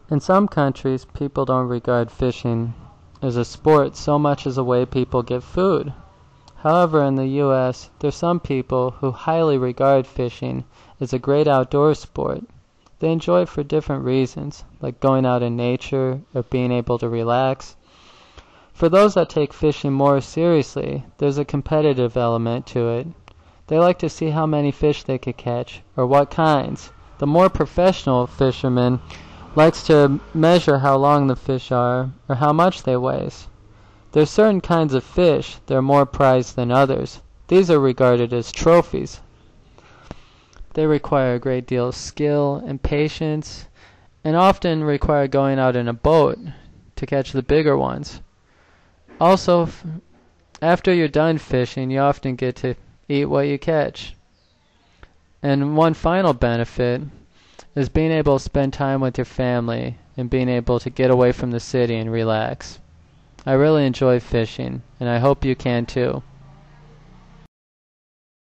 In some countries, people don't regard fishing as a sport so much as a way people get food. However, in the US, there's some people who highly regard fishing as a great outdoor sport. They enjoy it for different reasons, like going out in nature or being able to relax. For those that take fishing more seriously, there's a competitive element to it. They like to see how many fish they could catch, or what kinds. The more professional fisherman likes to measure how long the fish are, or how much they weigh. There's certain kinds of fish that are more prized than others. These are regarded as trophies. They require a great deal of skill and patience, and often require going out in a boat to catch the bigger ones. Also, after you're done fishing, you often get to eat what you catch. And one final benefit is being able to spend time with your family and being able to get away from the city and relax. I really enjoy fishing, and I hope you can too.